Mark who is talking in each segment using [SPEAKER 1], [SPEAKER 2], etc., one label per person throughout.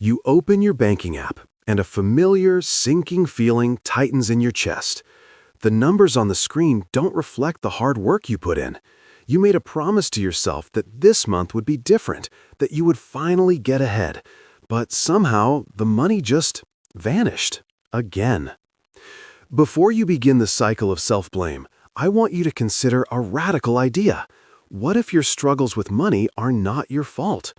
[SPEAKER 1] You open your banking app, and a familiar, sinking feeling tightens in your chest. The numbers on the screen don't reflect the hard work you put in. You made a promise to yourself that this month would be different, that you would finally get ahead. But somehow, the money just vanished. Again. Before you begin the cycle of self-blame, I want you to consider a radical idea. What if your struggles with money are not your fault?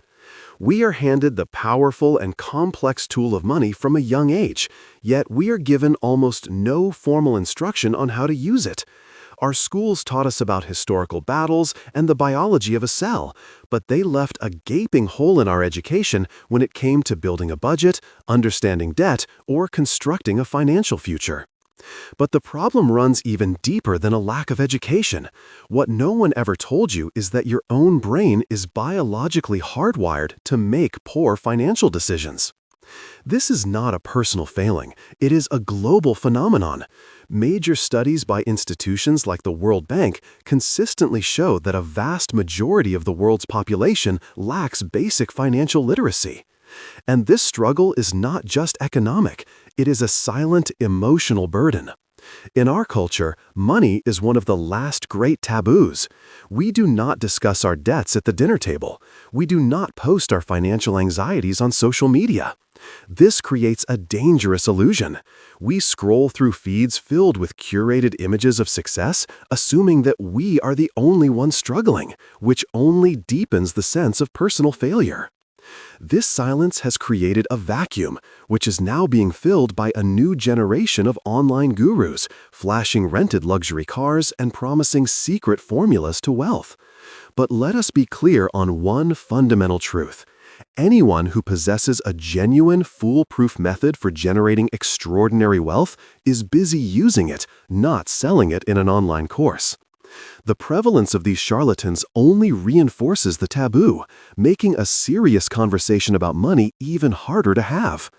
[SPEAKER 1] We are handed the powerful and complex tool of money from a young age, yet we are given almost no formal instruction on how to use it. Our schools taught us about historical battles and the biology of a cell, but they left a gaping hole in our education when it came to building a budget, understanding debt, or constructing a financial future. But the problem runs even deeper than a lack of education. What no one ever told you is that your own brain is biologically hardwired to make poor financial decisions. This is not a personal failing. It is a global phenomenon. Major studies by institutions like the World Bank consistently show that a vast majority of the world's population lacks basic financial literacy. And this struggle is not just economic, it is a silent emotional burden. In our culture, money is one of the last great taboos. We do not discuss our debts at the dinner table. We do not post our financial anxieties on social media. This creates a dangerous illusion. We scroll through feeds filled with curated images of success, assuming that we are the only ones struggling, which only deepens the sense of personal failure. This silence has created a vacuum, which is now being filled by a new generation of online gurus, flashing rented luxury cars and promising secret formulas to wealth. But let us be clear on one fundamental truth. Anyone who possesses a genuine, foolproof method for generating extraordinary wealth is busy using it, not selling it in an online course. The prevalence of these charlatans only reinforces the taboo, making a serious conversation about money even harder to have.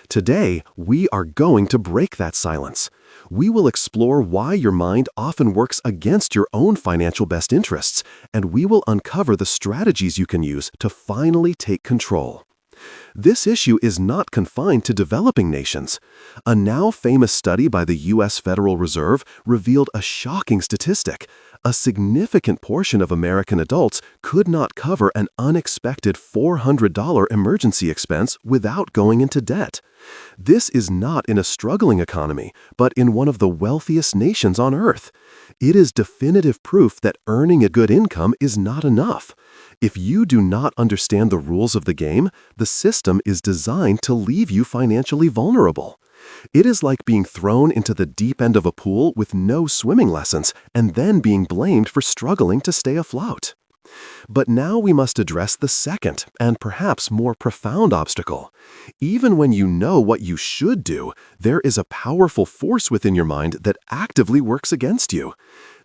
[SPEAKER 1] Today, we are going to break that silence. We will explore why your mind often works against your own financial best interests, and we will uncover the strategies you can use to finally take control. This issue is not confined to developing nations. A now famous study by the U.S. Federal Reserve revealed a shocking statistic. A significant portion of American adults could not cover an unexpected $400 emergency expense without going into debt. This is not in a struggling economy, but in one of the wealthiest nations on earth. It is definitive proof that earning a good income is not enough. If you do not understand the rules of the game, the system is designed to leave you financially vulnerable. It is like being thrown into the deep end of a pool with no swimming lessons and then being blamed for struggling to stay afloat. But now we must address the second and perhaps more profound obstacle. Even when you know what you should do, there is a powerful force within your mind that actively works against you.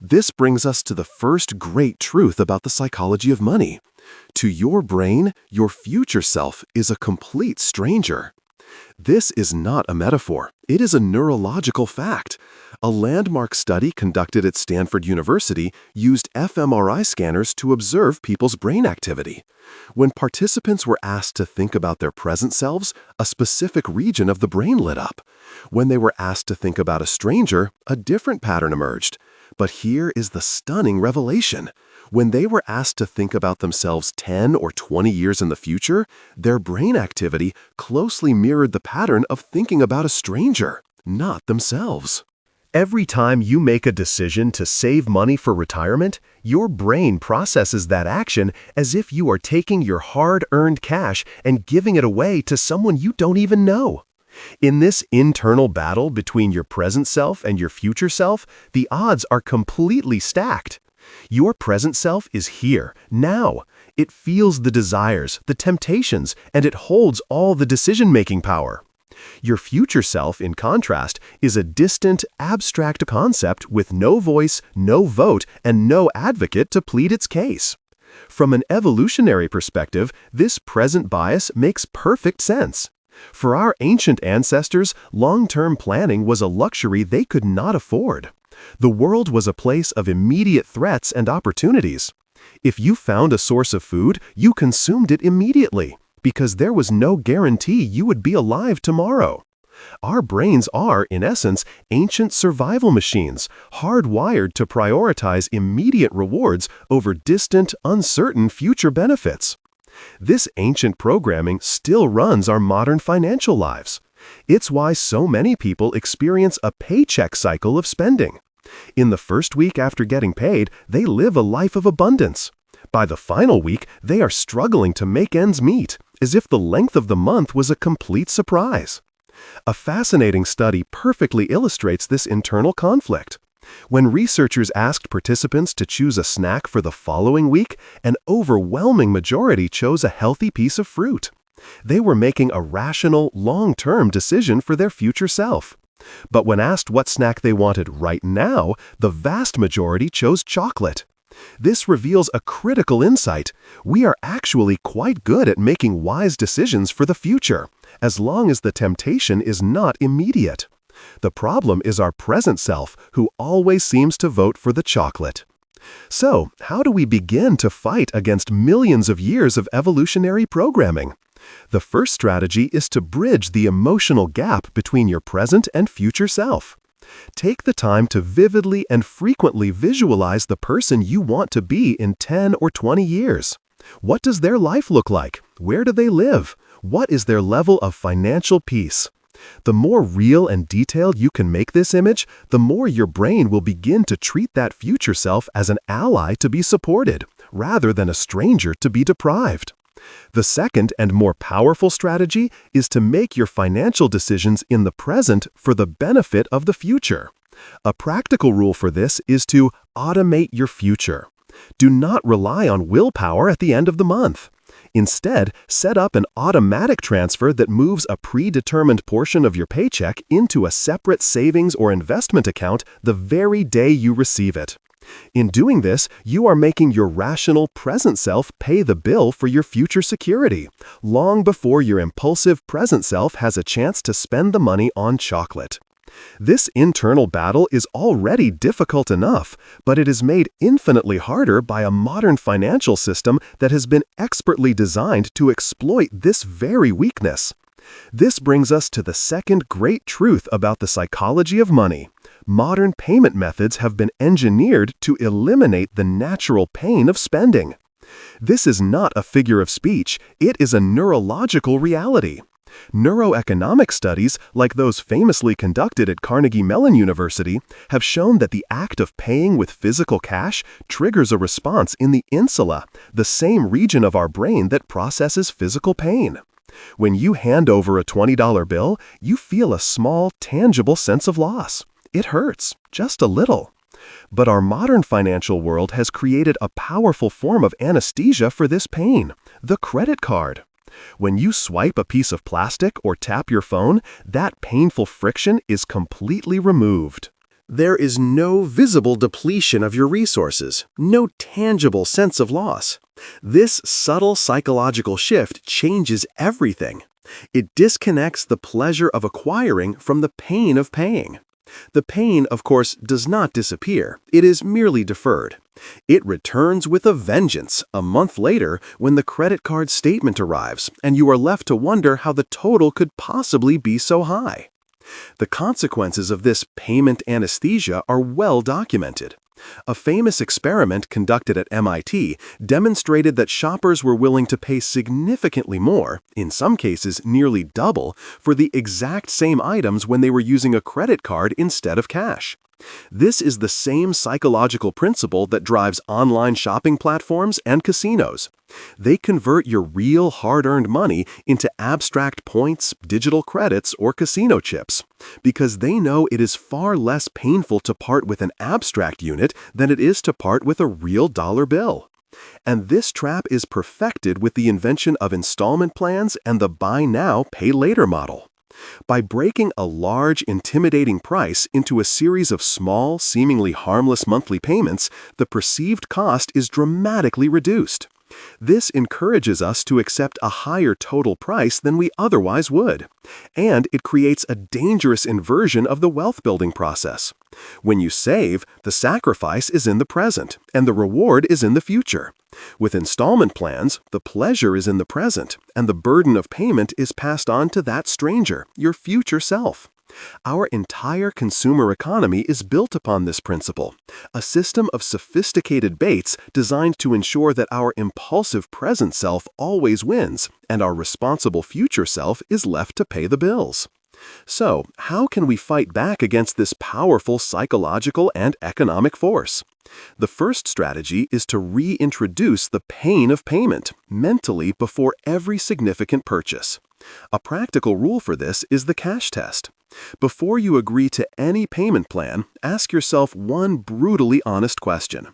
[SPEAKER 1] This brings us to the first great truth about the psychology of money. To your brain, your future self is a complete stranger. This is not a metaphor. It is a neurological fact. A landmark study conducted at Stanford University used fMRI scanners to observe people's brain activity. When participants were asked to think about their present selves, a specific region of the brain lit up. When they were asked to think about a stranger, a different pattern emerged. But here is the stunning revelation. When they were asked to think about themselves 10 or 20 years in the future, their brain activity closely mirrored the pattern of thinking about a stranger, not themselves. Every time you make a decision to save money for retirement, your brain processes that action as if you are taking your hard-earned cash and giving it away to someone you don't even know. In this internal battle between your present self and your future self, the odds are completely stacked. Your present self is here, now. It feels the desires, the temptations, and it holds all the decision-making power. Your future self, in contrast, is a distant, abstract concept with no voice, no vote, and no advocate to plead its case. From an evolutionary perspective, this present bias makes perfect sense. For our ancient ancestors, long-term planning was a luxury they could not afford. The world was a place of immediate threats and opportunities. If you found a source of food, you consumed it immediately.
[SPEAKER 2] because there was no guarantee you would be alive tomorrow. Our brains are, in essence, ancient survival machines, hardwired to prioritize immediate rewards over distant, uncertain future benefits. This ancient programming still runs our modern financial lives. It's why so many people experience a paycheck cycle of spending. In the first week after getting paid, they live a life of abundance. By the final week, they are struggling to make ends meet, as if the length of the month was a complete surprise. A fascinating study perfectly illustrates this internal conflict. When researchers asked participants to choose a snack for the following week, an overwhelming majority chose a healthy piece of fruit. They were making a rational, long-term decision for their future self. But when asked what snack they wanted right now, the vast majority chose chocolate. This reveals a critical insight. We are actually quite good at making wise decisions for the future, as long as the temptation is not immediate. The problem is our present self, who always seems to vote for the chocolate. So, how do we begin to fight against millions of years of evolutionary programming? The first strategy is to bridge the emotional gap between your present and future self. Take the time to vividly and frequently visualize the person you want to be in 10 or 20 years. What does their life look like? Where do they live? What is their level of financial peace? The more real and detailed you can make this image, the more your brain will begin to treat that future self as an ally to be supported, rather than a stranger to be deprived. The second and more powerful strategy is to make your financial decisions in the present for the benefit of the future. A practical rule for this is to automate your future. Do not rely on willpower at the end of the month. Instead, set up an automatic transfer that moves a predetermined portion of your paycheck into a separate savings or investment account the very day you receive it. In doing this, you are making your rational present self pay the bill for your future security, long before your impulsive present self has a chance to spend the money on chocolate. This internal battle is already difficult enough, but it is made infinitely harder by a modern financial system that has been expertly designed to exploit this very weakness. This brings us to the second great truth about the psychology of money. Modern payment methods have been engineered to eliminate the natural pain of spending. This is not a figure of speech, it is a neurological reality. Neuroeconomic studies, like those famously conducted at Carnegie Mellon University, have shown that the act of paying with physical cash triggers a response in the insula, the same region of our brain that processes physical pain. When you hand over a $20 bill, you feel a small, tangible sense of loss. It hurts, just a little. But our modern financial world has created a powerful form of anesthesia for this pain, the credit card. When you swipe a piece of plastic or tap your phone, that painful friction is completely removed.
[SPEAKER 1] There is no visible depletion of your resources, no tangible sense of loss. This subtle psychological shift changes everything. It disconnects the pleasure of acquiring from the pain of paying. The pain, of course, does not disappear. It is merely deferred. It returns with a vengeance a month later when the credit card statement arrives and you are left to wonder how the total could possibly be so high. The consequences of this payment anesthesia are well documented. A famous experiment conducted at MIT demonstrated that shoppers were willing to pay significantly more, in some cases nearly double, for the exact same items when they were using a credit card instead of cash. This is the same psychological principle that drives online shopping platforms and casinos. They convert your real hard-earned money into abstract points, digital credits, or casino chips, because they know it is far less painful to part with an abstract unit than it is to part with a real dollar bill. And this trap is perfected with the invention of installment plans and the buy now, pay later model. By breaking a large, intimidating price into a series of small, seemingly harmless monthly payments, the perceived cost is dramatically reduced. This encourages us to accept a higher total price than we otherwise would. And it creates a dangerous inversion of the wealth-building process. When you save, the sacrifice is in the present, and the reward is in the future.
[SPEAKER 2] With installment plans, the pleasure is in the present, and the burden of payment is passed on to that stranger, your future self. Our entire consumer economy is built upon this principle, a system of sophisticated baits designed to ensure that our impulsive present self always wins, and our responsible future self is left to pay the bills. So, how can we fight back against this powerful psychological and economic force? The first strategy is to reintroduce the pain of payment mentally before every significant purchase. A practical rule for this is the cash test. Before you agree to any payment plan, ask yourself one brutally honest question.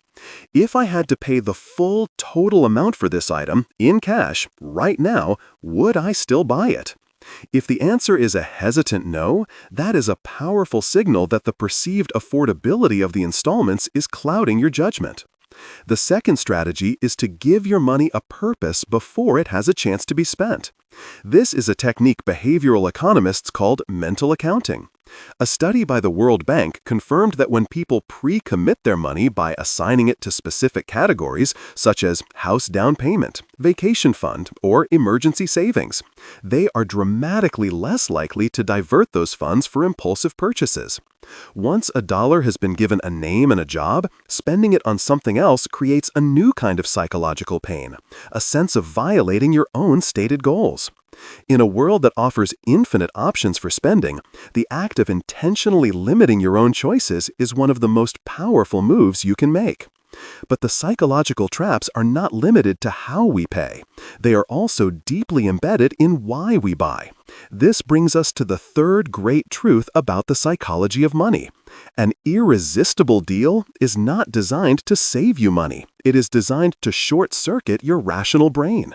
[SPEAKER 2] If I had to pay the full total amount for this item in cash right now, would I still buy it? If the answer is a hesitant no, that is a powerful signal that the perceived affordability of the installments is clouding your judgment. The second strategy is to give your money a purpose before it has a chance to be spent. This is a technique behavioral economists called mental accounting. A study by the World Bank confirmed that when people pre-commit their money by assigning it to specific categories, such as house down payment, vacation fund, or emergency savings, they are dramatically less likely to divert those funds for impulsive purchases. Once a dollar has been given a name and a job, spending it on something else creates a new kind of psychological pain, a sense of violating your own stated goals. In a world that offers infinite options for spending, the act of intentionally limiting your own choices is one of the most powerful moves you can make. But the psychological traps are not limited to how we pay. They are also deeply embedded in why we buy. This brings us to the third great truth about the psychology of money. An irresistible deal is not designed to save you money. It is designed to short-circuit your rational brain.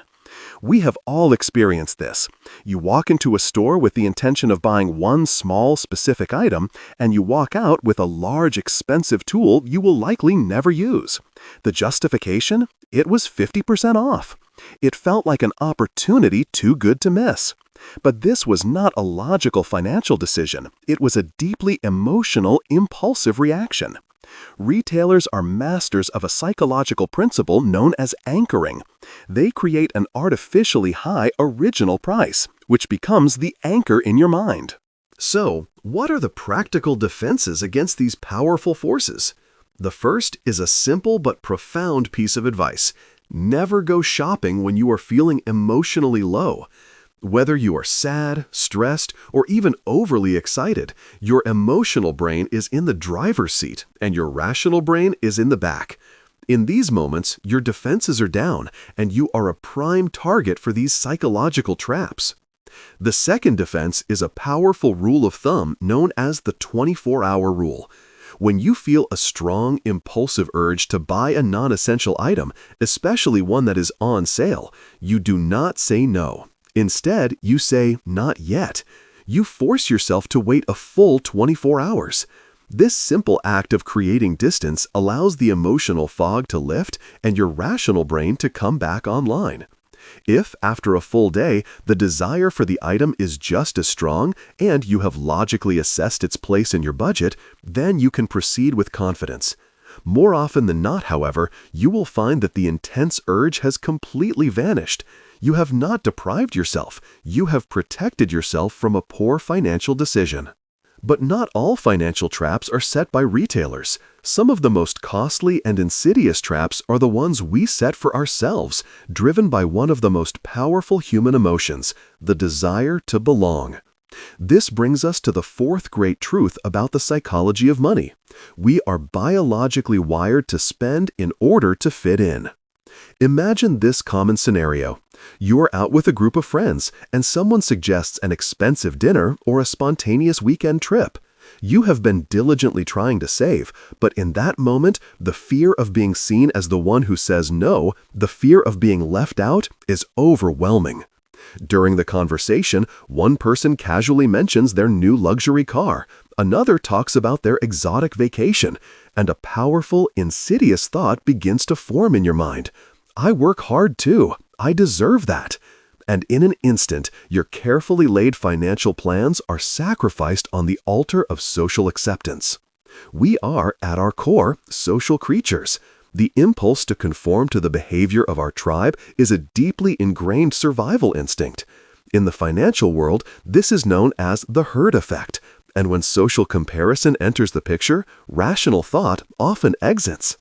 [SPEAKER 2] We have all experienced this. You walk into a store with the intention of buying one small, specific item, and you walk out with a large, expensive tool you will likely never use. The justification? It was 50% off. It felt like an opportunity too good to miss. But this was not a logical financial decision. It was a deeply emotional, impulsive reaction. Retailers are masters of a psychological principle known as anchoring. They create an artificially high original price, which becomes the anchor in your mind.
[SPEAKER 1] So, what are the practical defenses against these powerful forces? The first is a simple but profound piece of advice. Never go shopping when you are feeling emotionally low. Whether you are sad, stressed, or even overly excited, your emotional brain is in the driver's seat and your rational brain is in the back. In these moments, your defenses are down and you are a prime target for these psychological traps. The second defense is a powerful rule of thumb known as the 24-hour rule. When you feel a strong, impulsive urge to buy a non-essential item, especially one that is on sale, you do not say no. Instead, you say, not yet. You force yourself to wait a full 24 hours. This simple act of creating distance allows the emotional fog to lift and your rational brain to come back online. If, after a full day, the desire for the item is just as strong and you have logically assessed its place in your budget, then you can proceed with confidence. More often than not, however, you will find that the intense urge has completely vanished. You have not deprived yourself. You have protected yourself from a poor financial decision. But not all financial traps are set by retailers. Some of the most costly and insidious traps are the ones we set for ourselves, driven by one of the most powerful human emotions, the desire to belong. This brings us to the fourth great truth about the psychology of money. We are biologically wired to spend in order to fit in. Imagine this common scenario. You are out with a group of friends, and someone suggests an expensive dinner or a spontaneous weekend trip. You have been diligently trying to save, but in that moment, the fear of being seen as the one who says no, the fear of being left out, is overwhelming. During the conversation, one person casually mentions their new luxury car, another talks about their exotic vacation, and a powerful, insidious thought begins to form in your mind. I work hard too. I deserve that. And in an instant, your carefully laid financial plans are sacrificed on the altar of social acceptance. We are, at our core, social creatures.
[SPEAKER 2] The impulse to conform to the behavior of our tribe is a deeply ingrained survival instinct. In the financial world, this is known as the herd effect, and when social comparison enters the picture, rational thought often exits.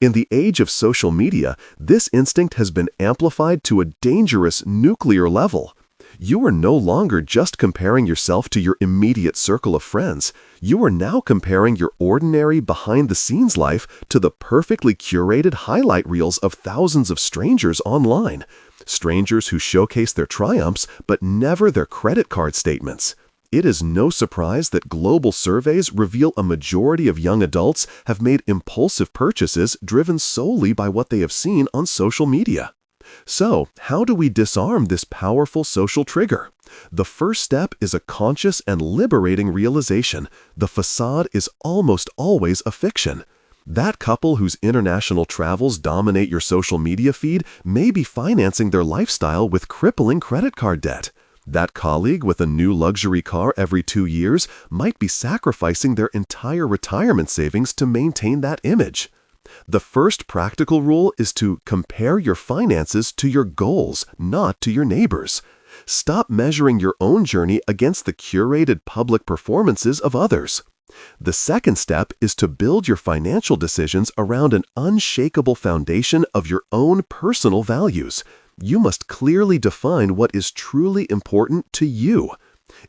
[SPEAKER 2] In the age of social media, this instinct has been amplified to a dangerous nuclear level. You are no longer just comparing yourself to your immediate circle of friends. You are now comparing your ordinary behind-the-scenes life to the perfectly curated highlight reels of thousands of strangers online. Strangers who showcase their triumphs, but never their credit card statements. It is no surprise that global surveys reveal a majority of young adults have made impulsive purchases driven solely by what they have seen on social media. So, how do we disarm this powerful social trigger? The first step is a conscious and liberating realization: the facade is almost always a fiction. That couple whose international travels dominate your social media feed may be financing their lifestyle with crippling credit card debt. That colleague with a new luxury car every 2 years might be sacrificing their entire retirement savings to maintain that image. The first practical rule is to compare your finances to your goals, not to your neighbors. Stop measuring your own journey against the curated public performances of others. The second step is to build your financial decisions around an unshakable foundation of your own personal values. You must clearly define what is truly important to you.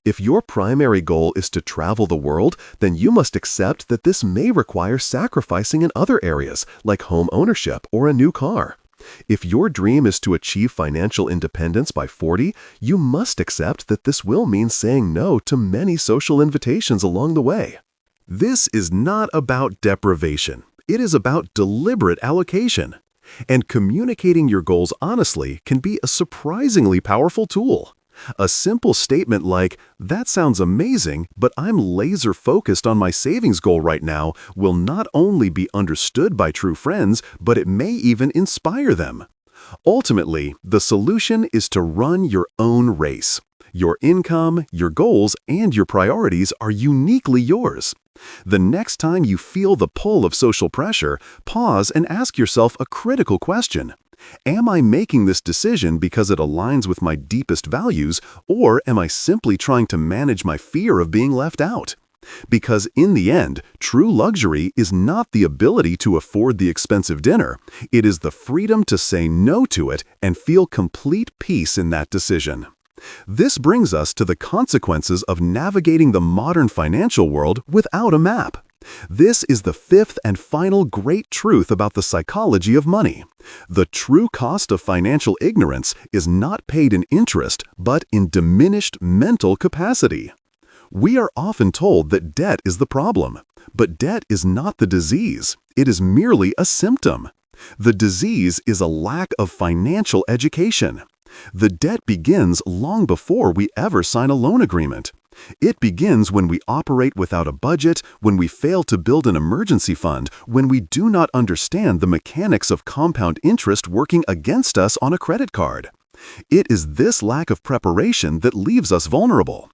[SPEAKER 2] If your primary goal is to travel the world, then you must accept that this may require sacrificing in other areas, like home ownership or a new car. If your dream is to achieve financial independence by 40, you must accept that this will mean saying no to many social invitations along the way.
[SPEAKER 1] This is not about deprivation. It is about deliberate allocation. And communicating your goals honestly can be a surprisingly powerful tool. A simple statement like, "That sounds amazing, but I'm laser focused on my savings goal right now," will not only be understood by true friends, but it may even inspire them. Ultimately, the solution is to run your own race. Your income, your goals, and your priorities are uniquely yours. The next time you feel the pull of social pressure, pause and ask yourself a critical question. Am I making this decision because it aligns with my deepest values, or am I simply trying to manage my fear of being left out? Because in the end, true luxury is not the ability to afford the expensive dinner. It is the freedom to say no to it and feel complete peace in that decision. This brings us to the consequences of navigating the modern financial world without a map. This is the fifth and final great truth about the psychology of money. The true cost of financial ignorance is not paid in interest, but in diminished mental capacity. We are often told that debt is the problem, but debt is not the disease. It is merely a symptom. The disease is a lack of financial education. The debt begins long before we ever sign a loan agreement. It begins when we operate without a budget, when we fail to build an emergency fund, when we do not understand the mechanics of compound interest working against us on a credit card. It is this lack of preparation that leaves us vulnerable.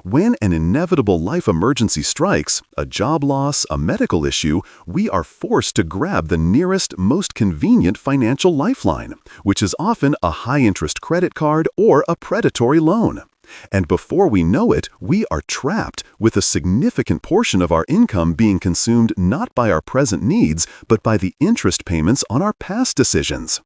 [SPEAKER 1] When an inevitable life emergency strikes, a job loss, a medical issue, we are forced to grab the nearest, most convenient financial lifeline, which is often a high-interest credit card or a predatory loan. And before we know it, we are trapped, with a significant portion of our income being consumed not by our present needs, but by the interest payments on our past decisions.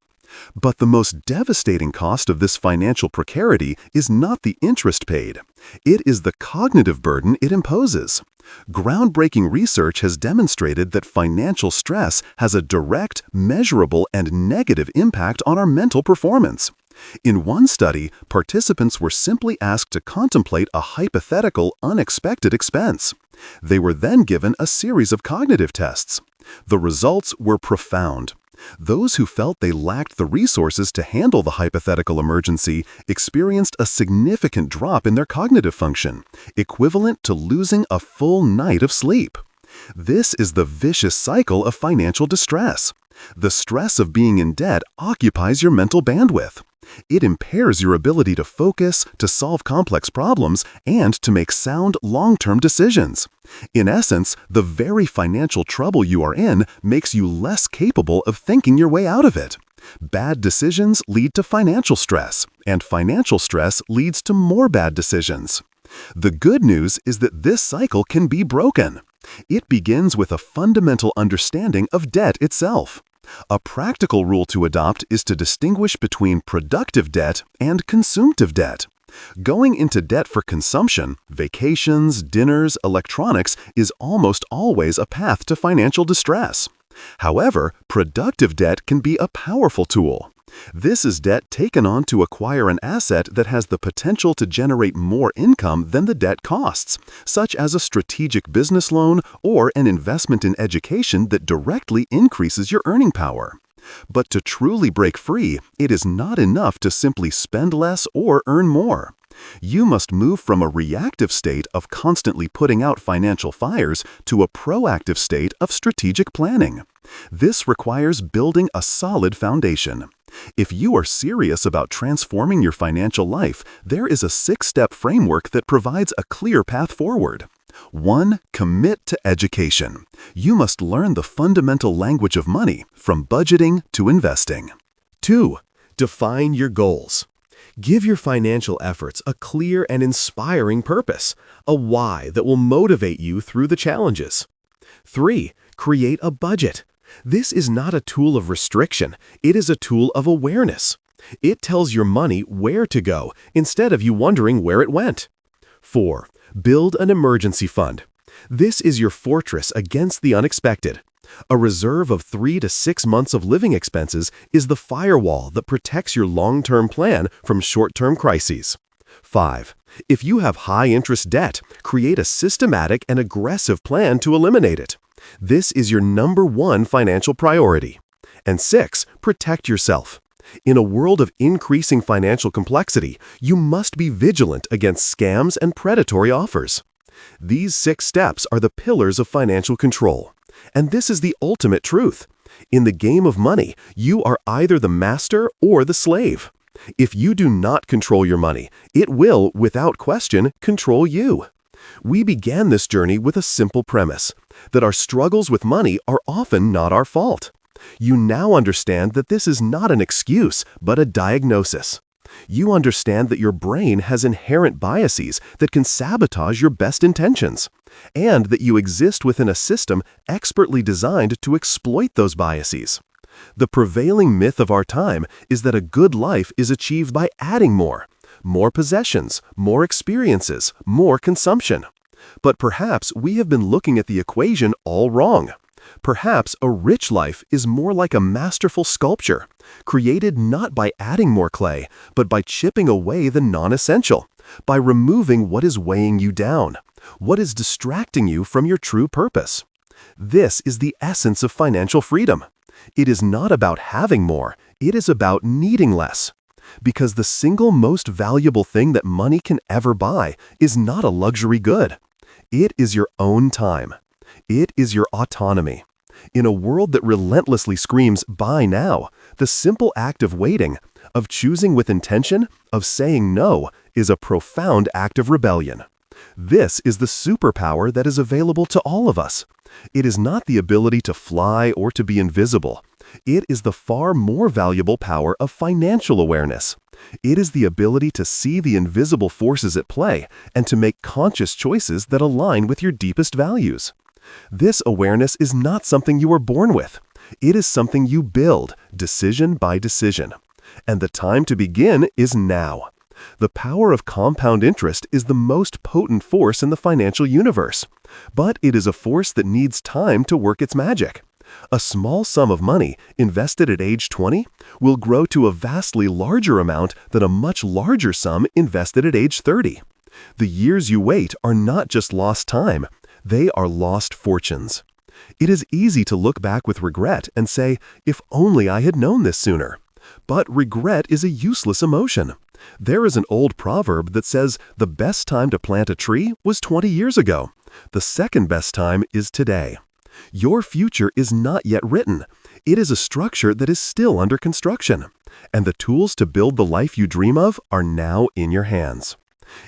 [SPEAKER 1] But the most devastating cost of this financial precarity is not the interest paid. It is the cognitive burden it imposes. Groundbreaking research has demonstrated that financial stress has a direct, measurable, and negative impact on our mental performance. In one study, participants were simply asked to contemplate a hypothetical, unexpected expense. They were then given a series of cognitive tests. The results were profound. Those who felt they lacked the resources to handle the hypothetical emergency experienced a significant drop in their cognitive function, equivalent to losing a full night of sleep. This is the vicious cycle of financial distress. The stress of being in debt occupies your mental bandwidth.
[SPEAKER 2] It impairs your ability to focus, to solve complex problems, and to make sound, long-term decisions. In essence, the very financial trouble you are in makes you less capable of thinking your way out of it. Bad decisions lead to financial stress, and financial stress leads to more bad decisions. The good news is that this cycle can be broken. It begins with a fundamental understanding of debt itself. A practical rule to adopt is to distinguish between productive debt and consumptive debt. Going into debt for consumption, vacations, dinners, electronics, is almost always a path to financial distress. However, productive debt can be a powerful tool. This is debt taken on to acquire an asset that has the potential to generate more income than the debt costs, such as a strategic business loan or an investment in education that directly increases your earning power. But to truly break free, it is not enough to simply spend less or earn more. You must move from a reactive state of constantly putting out financial fires to a proactive state of strategic planning. This requires building a solid foundation. If you are serious about transforming your financial life, there is a 6-step framework that provides a clear path forward. 1. Commit to education. You must learn the fundamental language of money, from budgeting to investing.
[SPEAKER 1] 2. Define your goals. Give your financial efforts a clear and inspiring purpose, a why that will motivate you through the challenges. 3. Create a budget. This is not a tool of restriction, it is a tool of awareness. It tells your money where to go instead of you wondering where it went. 4. Build an emergency fund. This is your fortress against the unexpected. A reserve of 3 to 6 months of living expenses is the firewall that protects your long-term plan from short-term crises. 5. If you have high-interest debt, create a systematic and aggressive plan to eliminate it. This is your #1 financial priority. And 6. Protect yourself. In a world of increasing financial complexity, you must be vigilant against scams and predatory offers. These 6 steps are the pillars of financial control. And this is the ultimate truth. In the game of money, you are either the master or the slave. If you do not control your money, it will, without question, control you. We began this journey with a simple premise, that our struggles with money are often not our fault. You now understand that this is not an excuse, but a diagnosis. You understand that your brain has inherent biases that can sabotage your best intentions, and that you exist within a system expertly designed to exploit those biases. The prevailing myth of our time is that a good life is achieved by adding more possessions, more experiences, more consumption. But perhaps we have been looking at the equation all wrong. Perhaps a rich life is more like a masterful sculpture, created not by adding more clay, but by chipping away the non-essential, by removing what is weighing you down, what is distracting you from your true purpose. This is the essence of financial freedom. It is not about having more, it is about needing less. Because the single most valuable thing that money can ever buy is not a luxury good. It is your own time. It is your autonomy. In a world that relentlessly screams, "Buy now," the simple act of waiting, of choosing with intention, of saying no, is a profound act of rebellion. This is the superpower that is available to all of us. It is not the ability to fly or to be invisible. It is the far more valuable power of financial awareness. It is the ability to see the invisible forces at play and to make conscious choices that align with your deepest values. This awareness is not something you are born with. It is something you build, decision by decision. And the time to begin is now. The power of compound interest is the most potent force in the financial universe. But it is a force that needs time to work its magic. A small sum of money invested at age 20 will grow to a vastly larger amount than a much larger sum invested at age 30. The years you wait are not just lost time, they are lost fortunes. It is easy to look back with regret and say, "If only I had known this sooner." But regret is a useless emotion. There is an old proverb that says, "The best time to plant a tree was 20 years ago. The second best time is today." Your future is not yet written.
[SPEAKER 2] It is a structure that is still under construction, and the tools to build the life you dream of are now in your hands.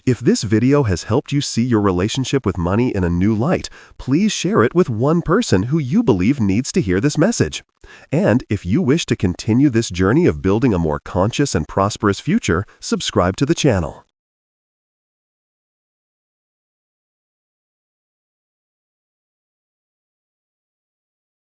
[SPEAKER 2] If this video has helped you see your relationship with money in a new light, please share it with one person who you believe needs to hear this message. And if you wish to continue this journey of building a more conscious and prosperous future, subscribe to the channel.